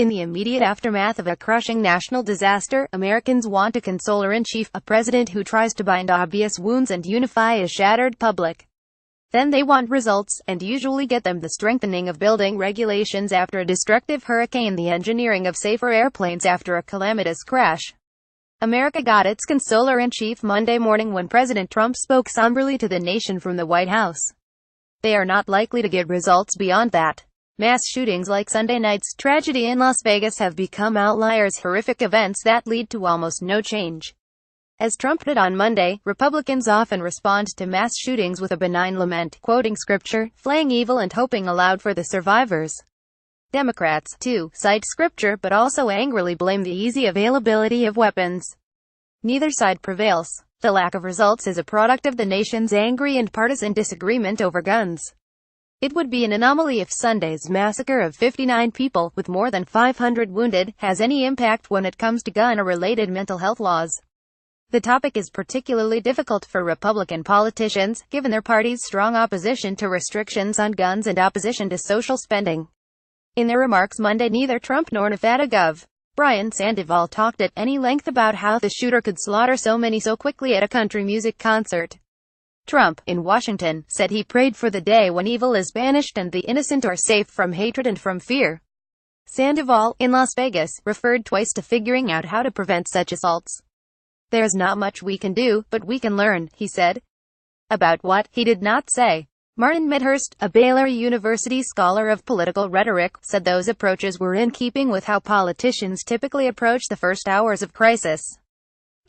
In the immediate aftermath of a crushing national disaster, Americans want a consoler-in-chief, a president who tries to bind obvious wounds and unify a shattered public. Then they want results, and usually get them: the strengthening of building regulations after a destructive hurricane, the engineering of safer airplanes after a calamitous crash. America got its consoler-in-chief Monday morning when President Trump spoke somberly to the nation from the White House. They are not likely to get results beyond that. Mass shootings like Sunday night's tragedy in Las Vegas have become outliers, horrific events that lead to almost no change. As Trump did on Monday, Republicans often respond to mass shootings with a benign lament, quoting scripture, flaying evil and hoping aloud for the survivors. Democrats, too, cite scripture but also angrily blame the easy availability of weapons. Neither side prevails. The lack of results is a product of the nation's angry and partisan disagreement over guns. It would be an anomaly if Sunday's massacre of 59 people, with more than 500 wounded, has any impact when it comes to gun-related mental health laws. The topic is particularly difficult for Republican politicians, given their party's strong opposition to restrictions on guns and opposition to social spending. In their remarks Monday, neither Trump nor Nevada Gov. Brian Sandoval talked at any length about how the shooter could slaughter so many so quickly at a country music concert. Trump, in Washington, said he prayed for the day when evil is banished and the innocent are safe from hatred and from fear. Sandoval, in Las Vegas, referred twice to figuring out how to prevent such assaults. "There's not much we can do, but we can learn," he said. About what, he did not say. Martin Medhurst, a Baylor University scholar of political rhetoric, said those approaches were in keeping with how politicians typically approach the first hours of crisis.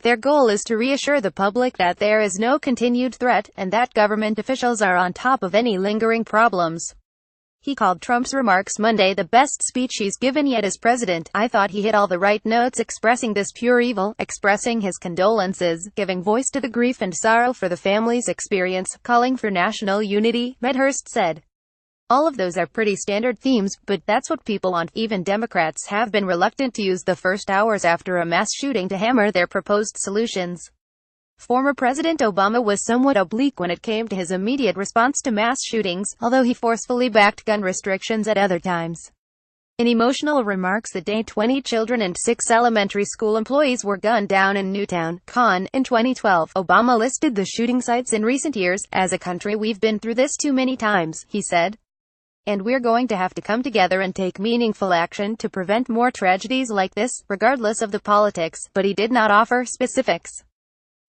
Their goal is to reassure the public that there is no continued threat, and that government officials are on top of any lingering problems. He called Trump's remarks Monday the best speech he's given yet as president. "I thought he hit all the right notes expressing this pure evil, expressing his condolences, giving voice to the grief and sorrow for the family's experience, calling for national unity," Medhurst said. "All of those are pretty standard themes, but that's what people want." Even Democrats have been reluctant to use the first hours after a mass shooting to hammer their proposed solutions. Former President Obama was somewhat oblique when it came to his immediate response to mass shootings, although he forcefully backed gun restrictions at other times. In emotional remarks the day 20 children and 6 elementary school employees were gunned down in Newtown, Con, in 2012, Obama listed the shooting sites in recent years. "As a country we've been through this too many times," he said. "And we're going to have to come together and take meaningful action to prevent more tragedies like this, regardless of the politics," but he did not offer specifics.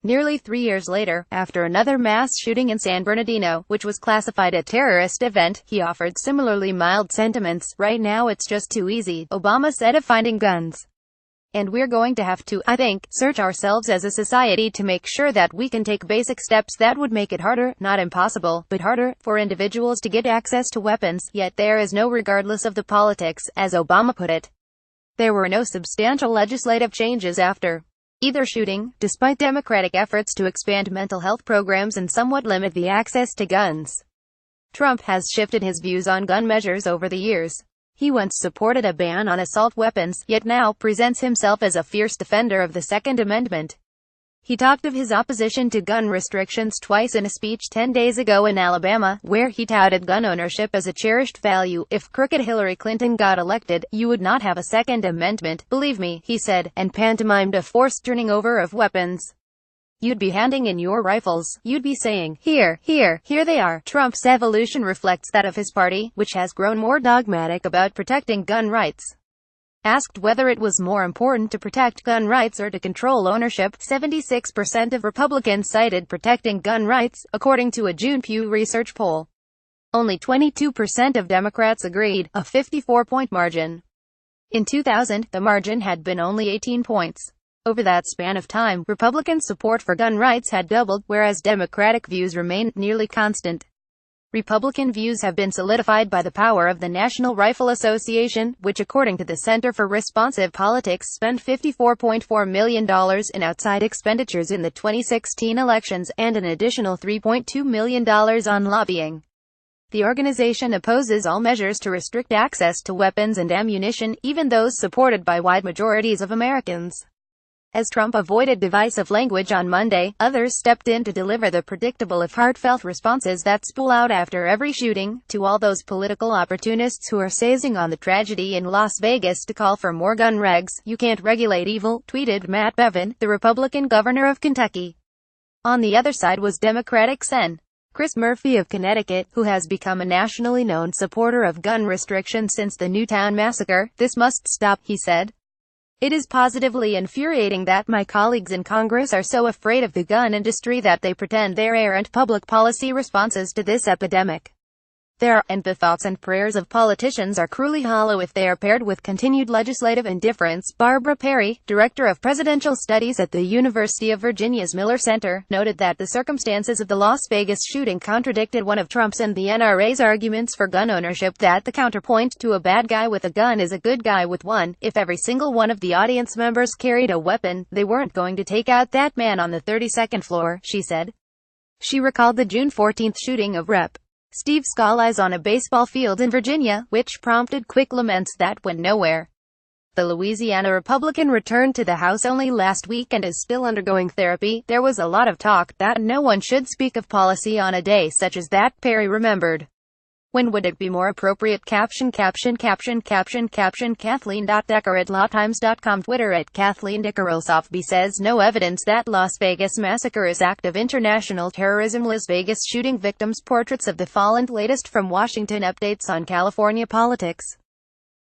Nearly 3 years later, after another mass shooting in San Bernardino, which was classified a terrorist event, he offered similarly mild sentiments. "Right now it's just too easy," Obama said of finding guns. "And we're going to have to, I think, search ourselves as a society to make sure that we can take basic steps that would make it harder, not impossible, but harder, for individuals to get access to weapons, yet there is no regardless of the politics," as Obama put it. There were no substantial legislative changes after either shooting, despite Democratic efforts to expand mental health programs and somewhat limit the access to guns. Trump has shifted his views on gun measures over the years. He once supported a ban on assault weapons, yet now presents himself as a fierce defender of the Second Amendment. He talked of his opposition to gun restrictions twice in a speech 10 days ago in Alabama, where he touted gun ownership as a cherished value. "If crooked Hillary Clinton got elected, you would not have a Second Amendment, believe me," he said, and pantomimed a forced turning over of weapons. "You'd be handing in your rifles. You'd be saying, 'Here, here, here they are.'" Trump's evolution reflects that of his party, which has grown more dogmatic about protecting gun rights. Asked whether it was more important to protect gun rights or to control ownership, 76% of Republicans cited protecting gun rights, according to a June Pew Research poll. Only 22% of Democrats agreed, a 54-point margin. In 2000, the margin had been only 18 points. Over that span of time, Republican support for gun rights had doubled, whereas Democratic views remained nearly constant. Republican views have been solidified by the power of the National Rifle Association, which according to the Center for Responsive Politics spent $54.4 million in outside expenditures in the 2016 elections, and an additional $3.2 million on lobbying. The organization opposes all measures to restrict access to weapons and ammunition, even those supported by wide majorities of Americans. As Trump avoided divisive language on Monday, others stepped in to deliver the predictable if heartfelt responses that spool out after every shooting. To all those political opportunists who are seizing on the tragedy in Las Vegas to call for more gun regs, "You can't regulate evil," tweeted Matt Bevin, the Republican governor of Kentucky. On the other side was Democratic Sen. Chris Murphy of Connecticut, who has become a nationally known supporter of gun restriction since the Newtown massacre. "This must stop," he said. "It is positively infuriating that my colleagues in Congress are so afraid of the gun industry that they pretend they're errant public policy responses to this epidemic. And the thoughts and prayers of politicians are cruelly hollow if they are paired with continued legislative indifference." Barbara Perry, director of presidential studies at the University of Virginia's Miller Center, noted that the circumstances of the Las Vegas shooting contradicted one of Trump's and the NRA's arguments for gun ownership, that the counterpoint to a bad guy with a gun is a good guy with one. If every single one of the audience members carried a weapon, they weren't going to take out that man on the 32nd floor, she said. She recalled the June 14 shooting of Rep. Steve Scalise on a baseball field in Virginia, which prompted quick laments that went nowhere. The Louisiana Republican returned to the House only last week and is still undergoing therapy. "There was a lot of talk that no one should speak of policy on a day such as that," Perry remembered. "When would it be more appropriate?" Kathleen Decker at lawtimes.com, Twitter at Kathleen Dickerosofby says no evidence that Las Vegas massacre is act of international terrorism. Las Vegas shooting victims' portraits of the fallen. Latest from Washington. Updates on California politics.